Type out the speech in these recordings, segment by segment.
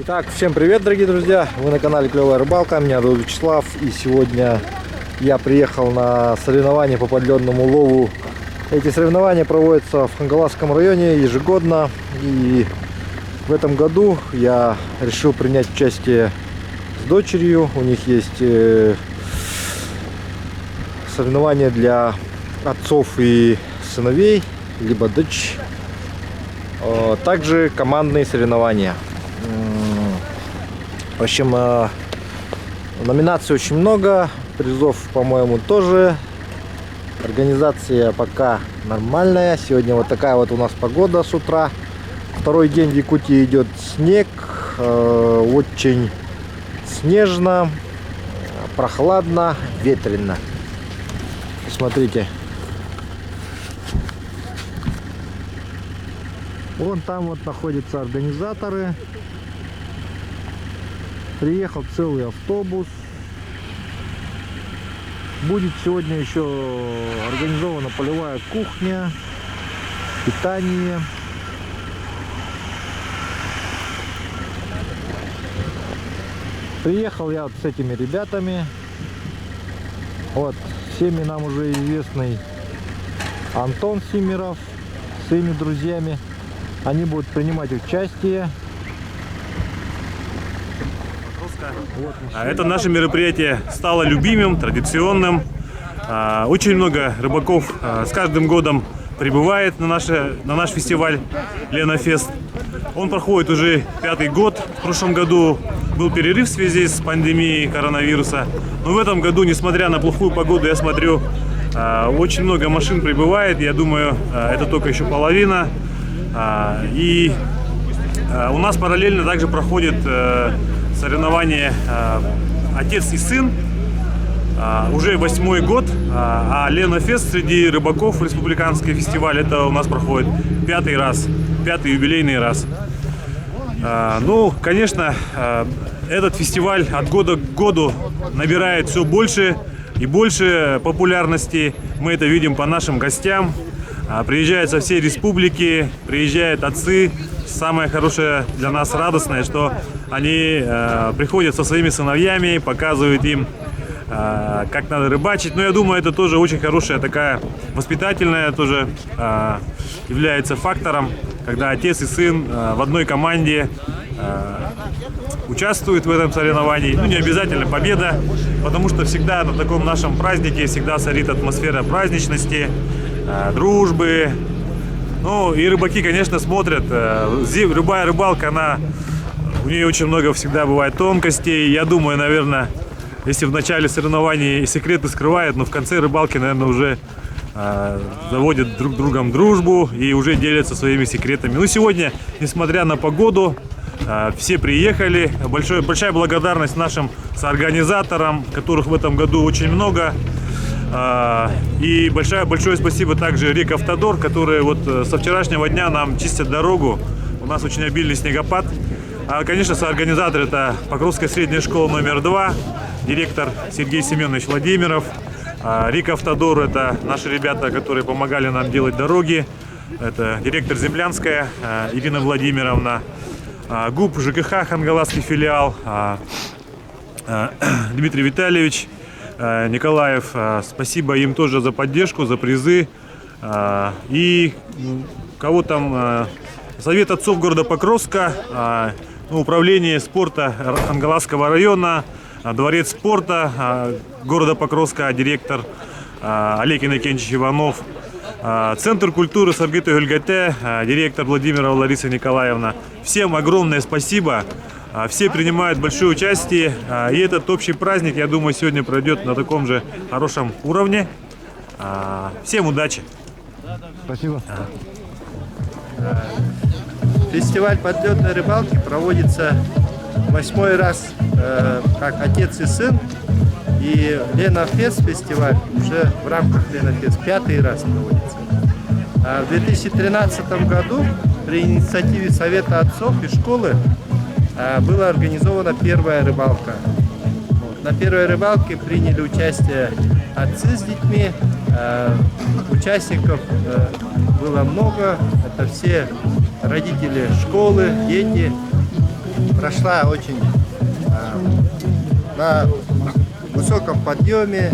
Итак, всем привет, дорогие друзья! Вы на канале Клевая Рыбалка, меня зовут Вячеслав, и сегодня я приехал на соревнования по подледному лову. Эти соревнования проводятся в Хангаласском районе ежегодно, и в этом году я решил принять участие с дочерью. У них есть соревнования для отцов и сыновей, либо дочь. Также командные соревнования. В общем, номинаций очень много, призов, по-моему, тоже. Организация пока нормальная. Сегодня вот такая вот у нас погода с утра. Второй день в Якутии идет снег, очень снежно, прохладно, ветрено. Посмотрите. Вон там вот находятся организаторы. Приехал целый автобус. Будет сегодня еще организована полевая кухня, питание. Приехал я вот с этими ребятами. Вот всеми нам уже известный Антон Симеров с своими друзьями. Они будут принимать участие. Это наше мероприятие стало любимым, традиционным. Очень много рыбаков с каждым годом прибывает на наш фестиваль Ленофест. Он проходит уже 5-й год. В прошлом году был перерыв в связи с пандемией коронавируса. Но в этом году, несмотря на плохую погоду, я смотрю, очень много машин прибывает. Я думаю, это только еще половина. И у нас параллельно также проходит соревнования отец и сын. Уже 8-й год, а Ленофест среди рыбаков республиканский фестиваль, это у нас проходит 5-й раз, 5-й юбилейный раз. Ну, конечно, этот фестиваль от года к году набирает все больше и больше популярности. Мы это видим по нашим гостям. Приезжают со всей республики, приезжают отцы. Самое хорошее для нас, радостное, что они приходят со своими сыновьями, показывают им, как надо рыбачить. Но я думаю, это тоже очень хорошая такая воспитательная, тоже является фактором, когда отец и сын в одной команде участвуют в этом соревновании. Ну, не обязательно победа, потому что всегда на таком нашем празднике всегда царит атмосфера праздничности, дружбы. Ну, и рыбаки, конечно, смотрят. Любая рыбалка, у нее очень много всегда бывает тонкостей. Я думаю, наверное, если в начале соревнований секреты скрывают, но в конце рыбалки, наверное, уже заводят друг с другом дружбу и уже делятся своими секретами. Ну, сегодня, несмотря на погоду, все приехали. Большая благодарность нашим соорганизаторам, которых в этом году очень много. И большое спасибо также Рекавтодор, которые вот со вчерашнего дня нам чистят дорогу. У нас очень обильный снегопад. Конечно, соорганизатор — это Покровская средняя школа номер 2, директор Сергей Семенович Владимиров. Рекавтодор — это наши ребята, которые помогали нам делать дороги. Это директор Землянская Ирина Владимировна. ГУП ЖКХ Хангаласский филиал Дмитрий Витальевич Николаев. Спасибо им тоже за поддержку, за призы. И кого там, Совет отцов города Покровска, управление спорта Хангаласского района, дворец спорта города Покровска, директор Олег Иннокентьевич Иванов, Центр культуры Саргыта Гюльгате, директор Владимирова Лариса Николаевна. Всем огромное спасибо. Все принимают большое участие. И этот общий праздник, я думаю, сегодня пройдет на таком же хорошем уровне. Всем удачи. Спасибо. Фестиваль подледной рыбалки проводится 8-й раз как отец и сын. И Ленофест фестиваль уже в рамках Ленофест 5-й раз проводится. В 2013 году при инициативе Совета отцов и школы была организована первая рыбалка. На первой рыбалке приняли участие отцы с детьми. Участников было много. Это все родители школы, дети. прошла очень на высоком подъеме,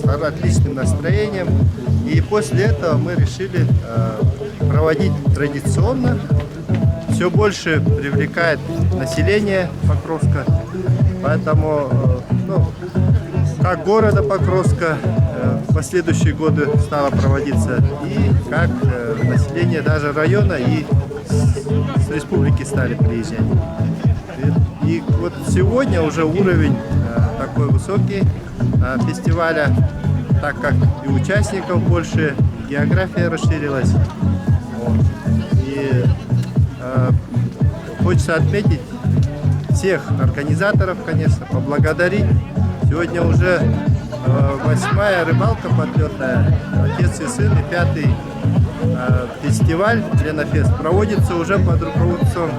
с отличным настроением. И после этого мы решили проводить традиционно. Все больше привлекает население Покровска. Поэтому, как города Покровска в последующие годы стало проводиться, и как население даже района и с республики стали приезжать. И вот сегодня уже уровень такой высокий фестиваля, так как и участников больше, география расширилась. Вот. И хочется отметить всех организаторов, конечно, поблагодарить. Сегодня уже 8-я рыбалка подлетная, отец и сын, и 5-й фестиваль Ленофест проводится уже под руководством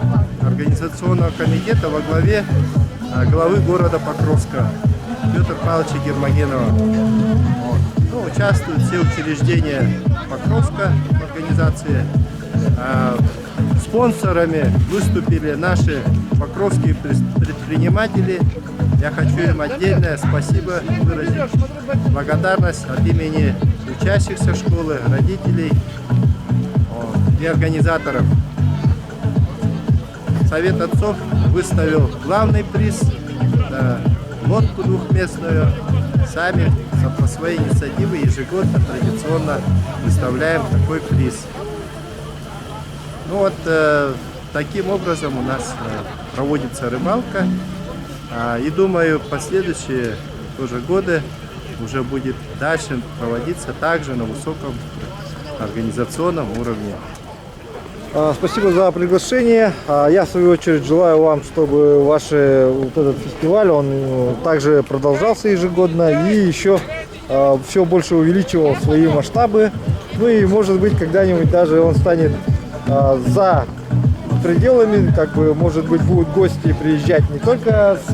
организационного комитета во главе главы города Покровска Петра Павловича Гермогенова. Участвуют все учреждения Покровска в организации. Спонсорами выступили наши покровские предприниматели. Я хочу им отдельное спасибо выразить, благодарность от имени учащихся школы, родителей и организаторов. Совет отцов выставил главный приз, лодку двухместную. Сами по своей инициативе ежегодно традиционно выставляем такой приз. Таким образом у нас проводится рыбалка. И думаю, последующие тоже годы уже будет дальше проводиться также на высоком организационном уровне. Спасибо за приглашение. Я, в свою очередь, желаю вам, чтобы этот фестиваль, он также продолжался ежегодно и еще все больше увеличивал свои масштабы. Ну и, может быть, когда-нибудь даже он станет за пределами, может быть, будут гости приезжать не только с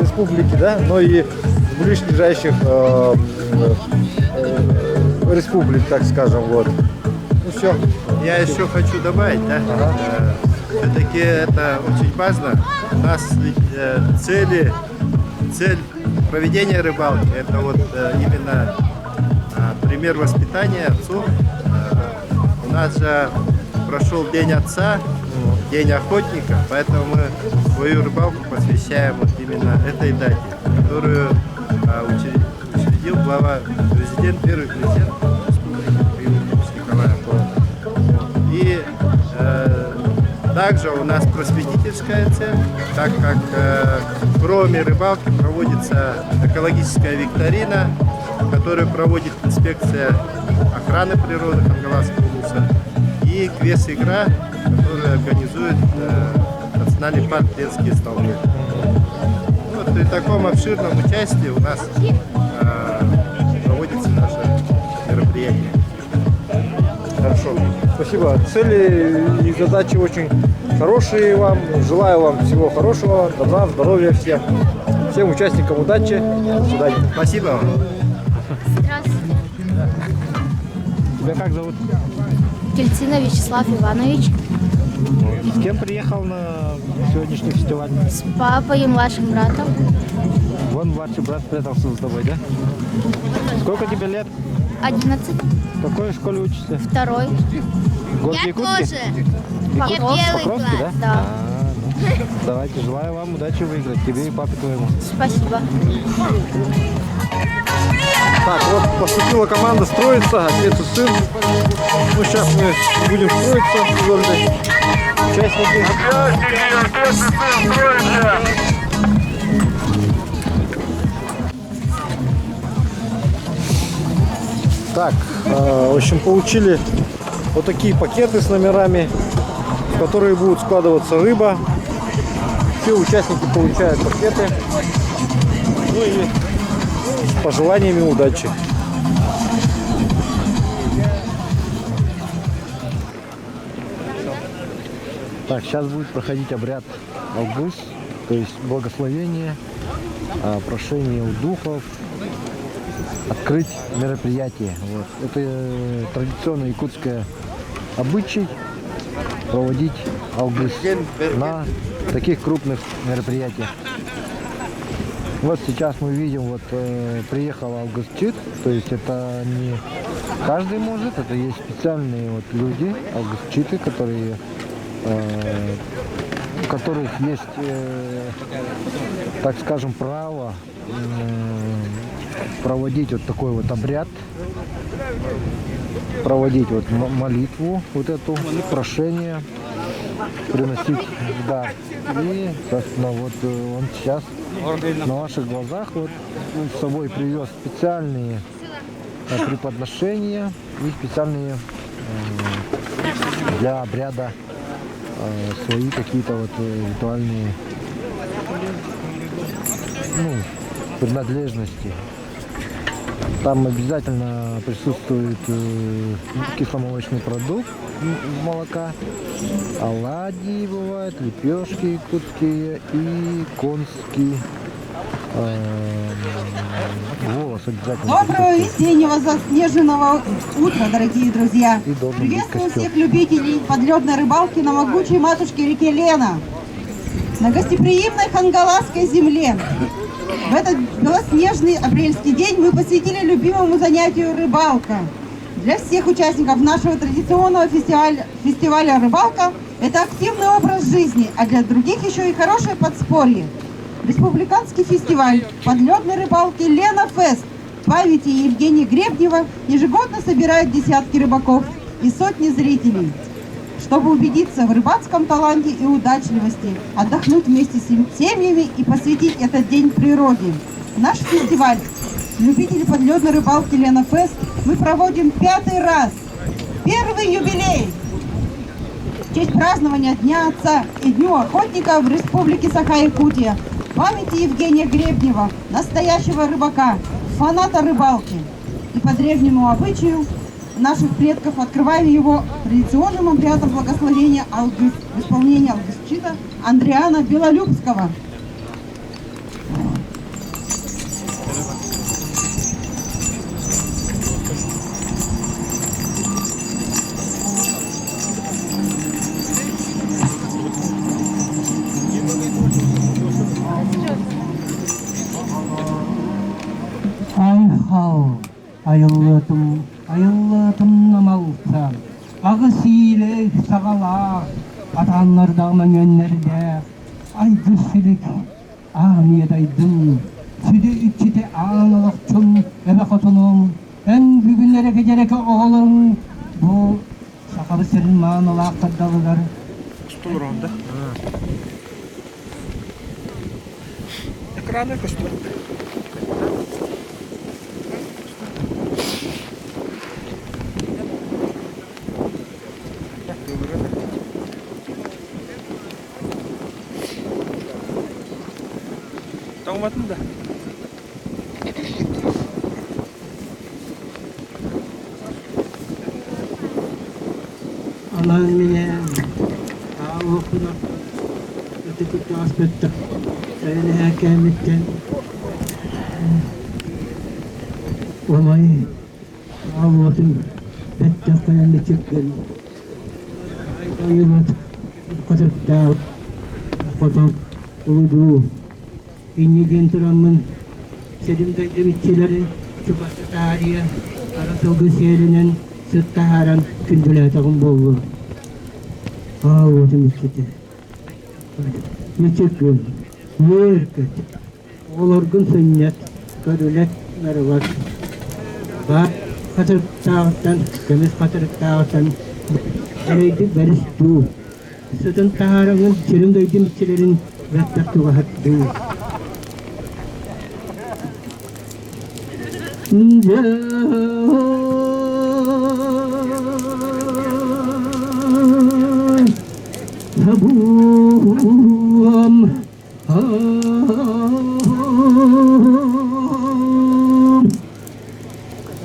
республики, да, но и с ближайших республик, так скажем, вот. Ну все. Я еще хочу добавить, все-таки это очень важно. У нас цель проведения рыбалки, это именно пример воспитания отцов. У нас же прошел День отца, День охотника, поэтому мы свою рыбалку посвящаем именно этой дате, которую учредил первый президент республики Николай. И также у нас просветительская цель, так как кроме рыбалки проводится экологическая викторина, которую проводит инспекция охраны природы Хангаласского улуса, и квест-игра, которую организует национальный парк Ленские столбы. При таком обширном участии у нас проводится наше мероприятие. Хорошо. Спасибо. Цели и задачи очень хорошие вам. Желаю вам всего хорошего, добра, здоровья всем. Всем участникам удачи. До свидания. Спасибо вам. Здравствуйте. Тебя как зовут? Кельцина Вячеслав Иванович. С кем приехал на сегодняшний фестиваль? С папой и младшим братом. Вон младший брат спрятался с тобой, да? Сколько тебе лет? 11. В какой школе учишься? Второй. Город Якутске? Покровский, да? Да. Давайте, желаю вам удачи выиграть, тебе и папе твоему. Спасибо. Так, вот поступила команда строиться, отец и сын. Ну, сейчас мы будем строиться с Ольгой. Участники. Так, в общем, получили вот такие пакеты с номерами, в которые будут складываться рыба. Все участники получают пакеты. Ну и с пожеланиями удачи. Так, сейчас будет проходить обряд Алгыс, то есть благословение, прошение у духов, открыть мероприятие. Вот. Это традиционный якутское обычай. проводить Алгыс на таких крупных мероприятиях. Вот сейчас мы видим, вот приехал Алгысчит, то есть это не каждый может, это есть специальные вот люди, Алгысчиты, которые у которых есть, так скажем, право проводить вот такой вот обряд, проводить вот молитву, вот эту, прошение, приносить, да. И, собственно, вот он сейчас на ваших глазах вот с собой привез специальные преподношения и специальные для обряда свои какие-то вот ритуальные, ну, принадлежности. Там обязательно присутствует кисломолочный продукт из молока, оладьи бывают, лепешки якутские и конский волос обязательно. Доброго весеннего заснеженного утра, дорогие друзья! И должен быть Приветствую костер. всех любителей подледной рыбалки на могучей матушке реке Лена, на гостеприимной хангаласской земле. В этот белоснежный апрельский день мы посвятили любимому занятию рыбалка. Для всех участников нашего традиционного фестиваля «Рыбалка» это активный образ жизни, а для других еще и хорошее подспорье. Республиканский фестиваль подледной рыбалки «Лена Фест» памяти Евгения Гребнева ежегодно собирает десятки рыбаков и сотни зрителей. Чтобы убедиться в рыбацком таланте и удачливости, отдохнуть вместе с семьями и посвятить этот день природе. Наш фестиваль «Любители подледной рыбалки Лена Фест» мы проводим 5-й раз. Первый юбилей! В честь празднования Дня Отца и Дню Охотника в Республике Саха-Якутия памяти Евгения Гребнева, настоящего рыбака, фаната рыбалки. И по древнему обычаю наших предков открываем его традиционным обрядом благословения Алгыс в исполнении алгысчита Андриана Белолюбского. Айхал, айыллытым намалса, ағы сийлек сағала, атанлардағы мәңенлерде, айдысылық ағниедайдың, сүді үтчіде аңылықчын әбі қотының, ән бүгінлері кедерекі оғылың, бұл сақабы сірін мағынала қырдалылар. Стулронда. Экраны костюм. Тауmatın da. Allah'ın emine, okuna, öteki aspekte, sayın hakemitten, olmayı, Allah'ın bettaklarını çıktın. Ayımat, kadar dağ, kadar uludu, İnnigen turamın, sedimde bitçileri, çubası tarihe, arasılgı seyrinin, sıtta haran kündüle takım bollu. Ağzım içti. Yıçıkın, yırkıt, olurgun sünnet, kadület mervat. Bak, katırık dağıttan, kemiz katırık dağıttan, ereydi beriş du. Sıtın taharanın, çirimdeydi bitçilerin, rettaktu vahat du. Sabuam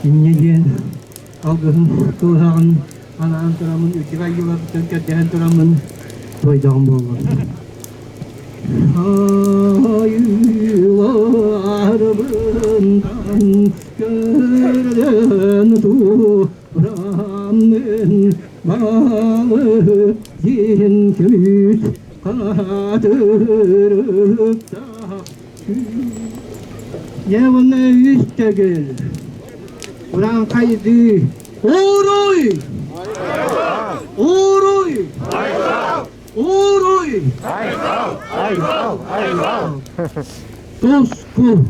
Inyeyen algın kulağın anağın turamın üçüge yıla bütün keddihen turamın toydağın bollar. Ayılarımdan görden turamın balık zincimiz kaldırıp da Yevne üstegil Kur'an kaydı Uruy Uruy Uruy Туску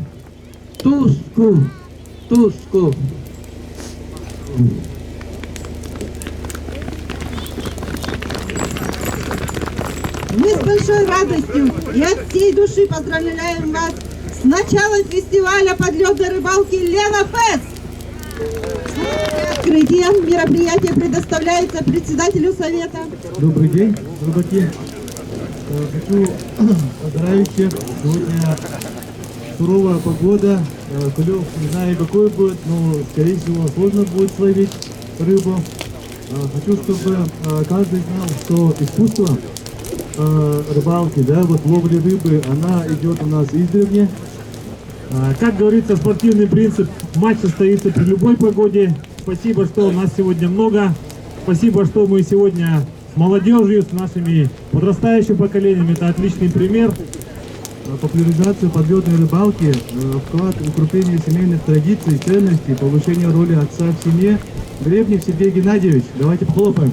Туску Туску Мы с большой радостью и от всей души поздравляем вас с началом фестиваля подледной рыбалки Лена Фест. Открытие мероприятия предоставляется председателю совета. Добрый день, рыбаки. Хочу поздравить всех. Сегодня суровая погода. Клев не знаю какой будет, но скорее всего сложно будет словить рыбу. Хочу, чтобы каждый знал, что искусство рыбалки, да, вот ловли рыбы, она идет у нас издревле. Как говорится, спортивный принцип, матч состоится при любой погоде. Спасибо, что у нас сегодня много. Спасибо, что мы сегодня с молодежью, с нашими подрастающим поколением. Это отличный пример. Популяризация подледной рыбалки, вклад в укрепление семейных традиций, ценностей, повышение роли отца в семье. Гребнев Сергей Геннадьевич, давайте похлопаем.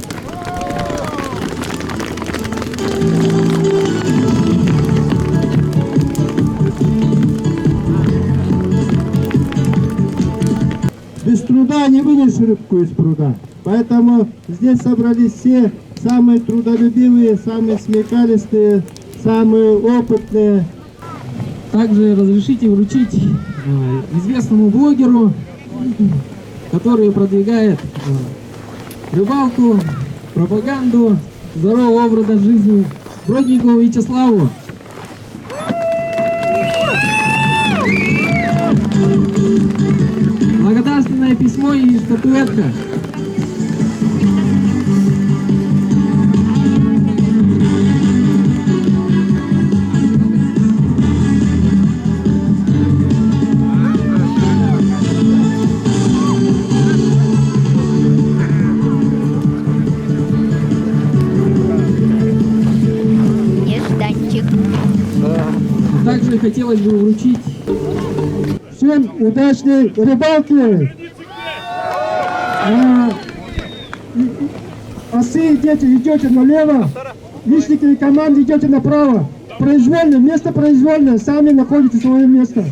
Без труда не вынешь рыбку из пруда. Поэтому здесь собрались все самые трудолюбивые, самые смекалистые, самые опытные. Также разрешите вручить известному блогеру, который продвигает рыбалку, пропаганду здорового образа жизни, Бродникову Вячеславу. Благодарственное письмо и статуэтка. Нежданчик. Также хотелось бы вручить всем удачной рыбалки. Осы идете налево, личники команды идете направо. Произвольно, место произвольное, сами находите свое место.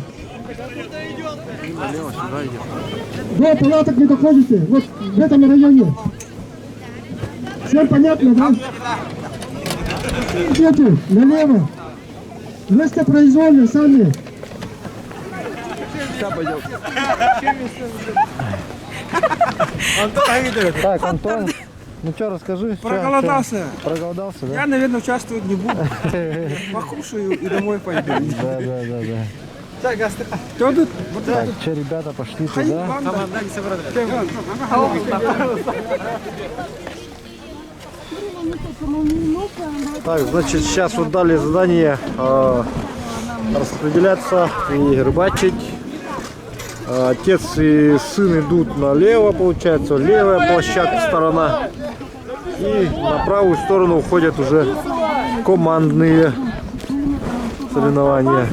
До палаток не доходите, вот в этом районе. Всем понятно, да? Идете налево, место произвольное, сами. Так, Антон, ну что, расскажи. Проголодался. Проголодался, да? Я, наверное, участвовать не буду. Покушаю и домой пойду. Да. Кто тут? Так, что, ребята, пошли туда. Так, значит, вот вот дали задание распределяться и рыбачить. Отец и сын идут налево, получается, левая площадка сторона. И на правую сторону уходят уже командные соревнования.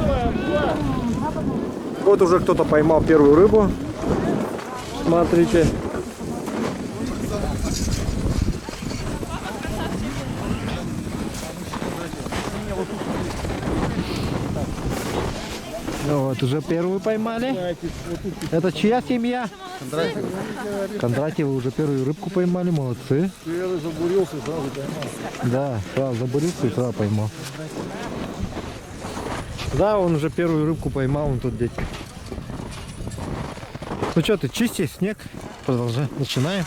Вот уже кто-то поймал первую рыбу. Смотрите. Ну вот, уже первую поймали. Это чья семья? Кондратьевы уже первую рыбку поймали, молодцы. Первый забурился, сразу поймал. Да, сразу забурился и сразу поймал. Да, он уже первую рыбку поймал, он тут дядька. Ну что ты, чисти снег. Продолжай, начинаем.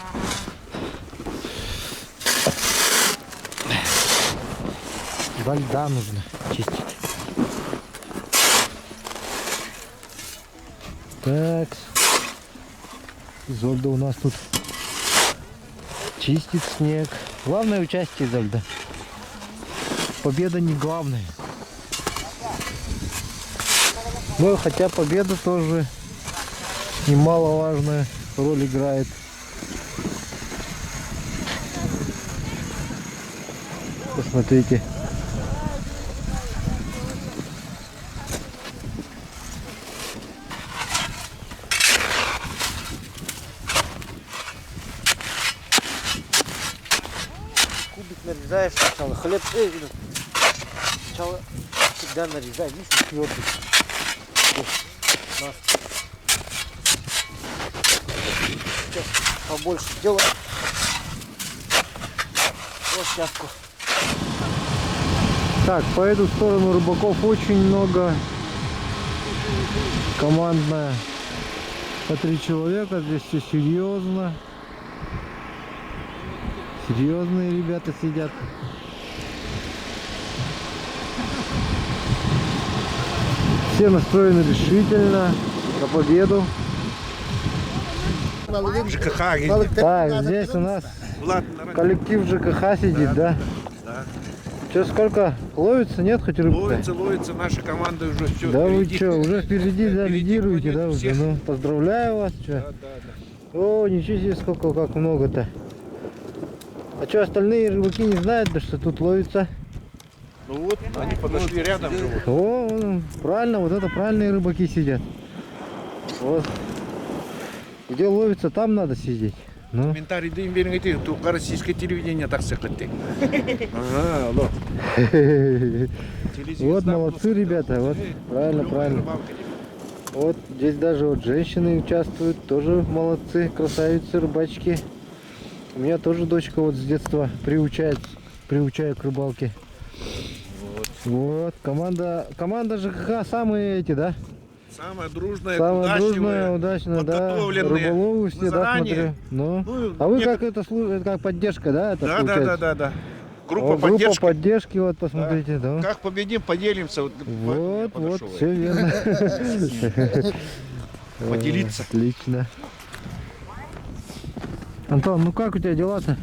До льда нужно чистить. Так, Изольда у нас тут чистит снег. Главное участие Изольда. Победа не главная. Но хотя победа тоже немаловажная роль играет. смотрите. Кубик нарезаешь сначала, хлеб, сначала всегда нарезай, видишь, твердый. Сейчас побольше сделаем площадку. Так, по эту сторону рыбаков очень много. Командная по 3 человека, здесь все серьезно. Серьезные ребята сидят. Все настроены решительно на победу. Так, здесь у нас коллектив ЖКХ сидит, да? Да. Че, сколько? Ловится, нет, хоть рыбка? Ловится, наша команда уже все. Да вы что, уже впереди, да, лидируете, да, уже? Ну, поздравляю вас, что? О, ничего себе, сколько, как много-то. А что, остальные рыбаки не знают, да, что тут ловится? Ну вот, они подошли рядом. О, правильно, вот это правильные рыбаки сидят. Вот. Где ловится, там надо сидеть. Ну. Комментарий да им берите, только российское телевидение так сказать. Ага, алло. Вот молодцы ребята, вот, правильно, правильно. Вот здесь даже вот женщины участвуют, тоже молодцы, красавицы, рыбачки. У меня тоже дочка вот с детства приучаю к рыбалке. Вот, команда ЖКХ самые эти, да? Самая дружная, Самая дружная, удачная, да. Рыболовы все, да, смотрю. Ну. А вы как это служит, как поддержка, да? Это да. Группа Группа поддержки, вот посмотрите, да. Как победим, поделимся. Вот, все верно. Поделиться. Отлично. Антон, ну как у тебя дела-то?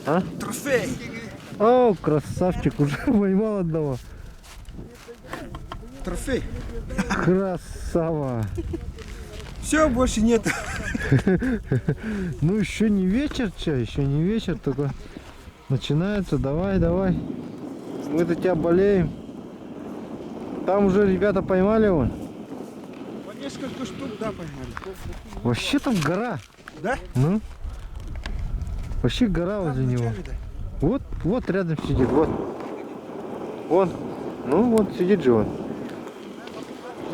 А? Трофей. О, красавчик, уже поймал одного. Трофей. Красава. Все, больше нет. Ну еще не вечер, еще не вечер, только начинается. Давай. Мы за тебя болеем. Там уже ребята поймали вон. По несколько штук, да, поймали. Вообще там гора. Да? Ну. Вообще гора возле него. Вот рядом сидит, вот. Вон. Ну вот сидит же он.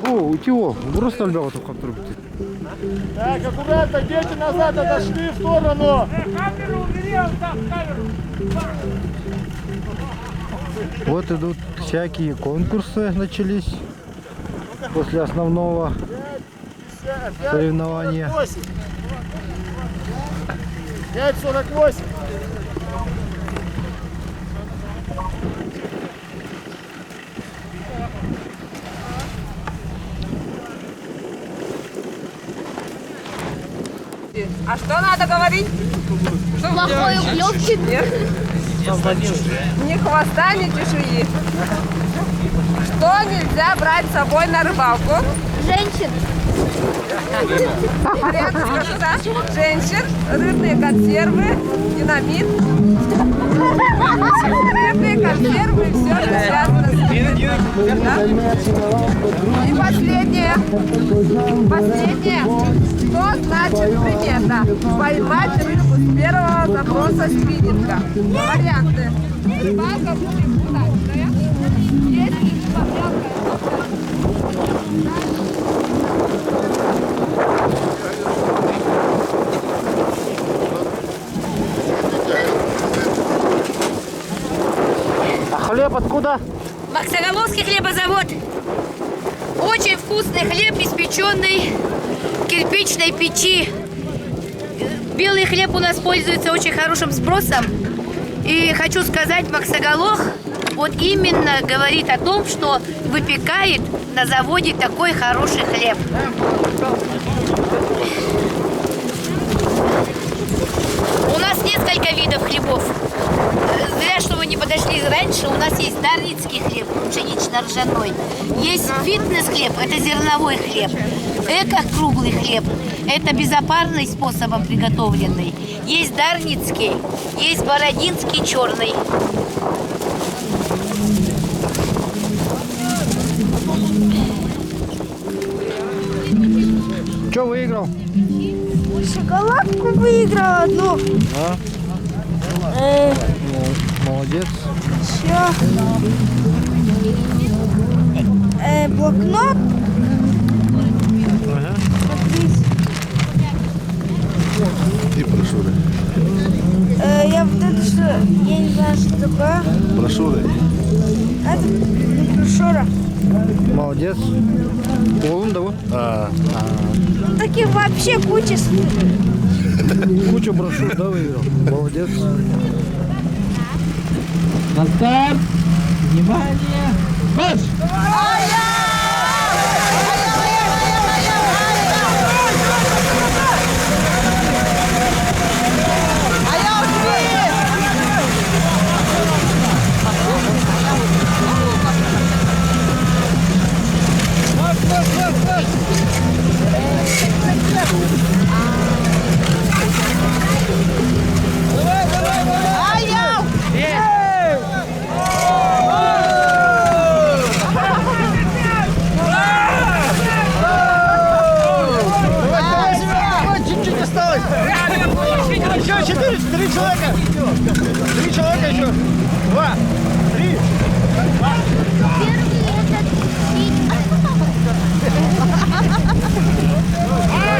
О, утего. Просто льва в трубке. Так, аккуратно, дети назад отошли в сторону. Вот идут всякие конкурсы начались после основного соревнования. 5:48. А что надо говорить? Плохой уклёвчик. Ни хвоста, ни чешуи. Что нельзя брать с собой на рыбалку? Женщин. Порядок скажу, да? Женщин, рыбные консервы, динамит. Рыбные консервы, все, что связано с ними. Да? И последнее. Что значит примета? Поймать рыбу с первого заброса спиннинга. Варианты. Рыбалка будет удачная. Если рыба мелкая, А хлеб откуда? Максоголовский хлебозавод. Очень вкусный хлеб, испеченный в кирпичной печи. Белый хлеб у нас пользуется очень хорошим спросом. И хочу сказать, Максоголох вот именно говорит о том, что выпекает на заводе такой хороший хлеб. У нас несколько видов хлебов. Зря, что вы не подошли раньше. У нас есть дарницкий хлеб, пшенично-ржаной. Есть фитнес-хлеб, это зерновой хлеб. Эко-круглый хлеб. Это безопасный способом приготовленный. Есть дарницкий, есть бородинский черный. Что выиграл? Шоколадку выиграла одну. А? Молодец. Блокнот. Ага. И брошюры. Я вот это что, я не знаю, что такое. Брошюры. Это не брошюра. Молодец. Полон, да? Вот? Таких вообще куча. Кучу брошюр, да, выиграл? Молодец. На старт! Внимание! Марш! Еще 4 человека. 3 человека еще. 2, 3.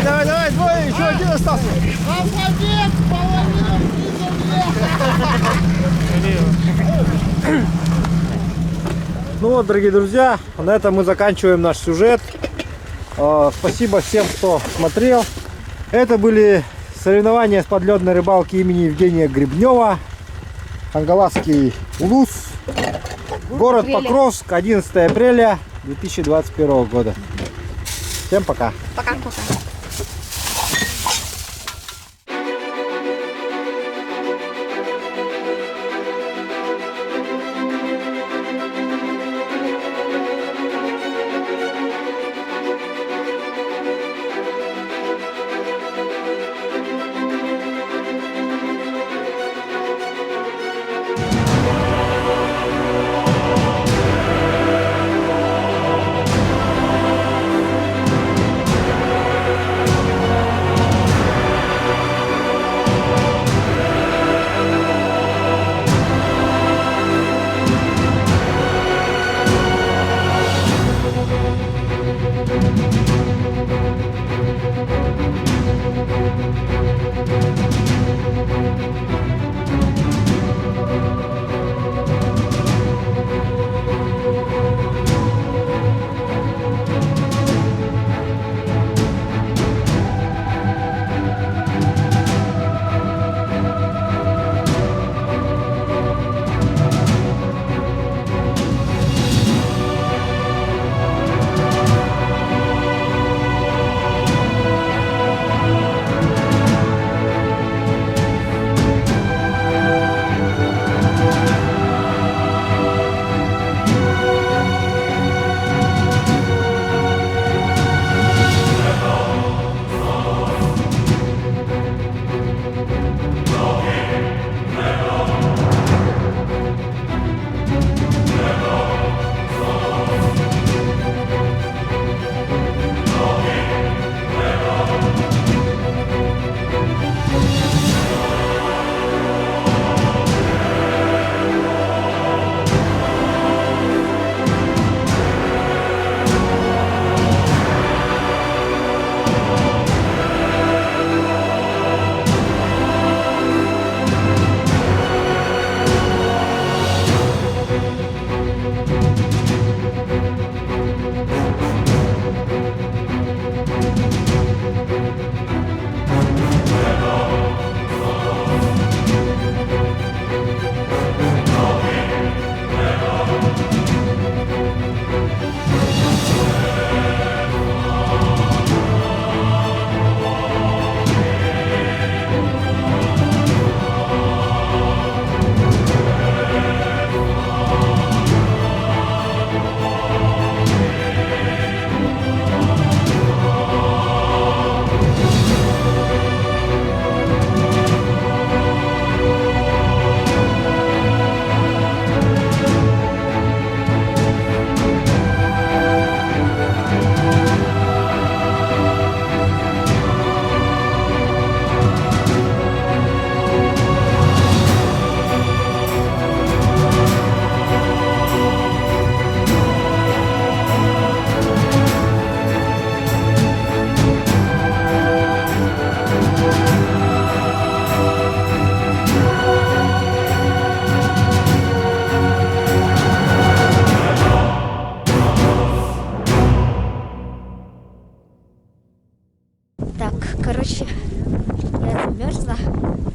Давай, двое, еще один остался. Молодец, половина. Ну вот, дорогие друзья, на этом мы заканчиваем наш сюжет. Спасибо всем, кто смотрел. Это были соревнования с подледной рыбалки имени Евгения Гребнева. Хангаласский улус. Город Покровск, 11 апреля 2021 года. Всем пока. Пока-пока.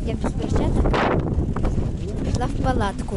Я без перчаток пришла в палатку.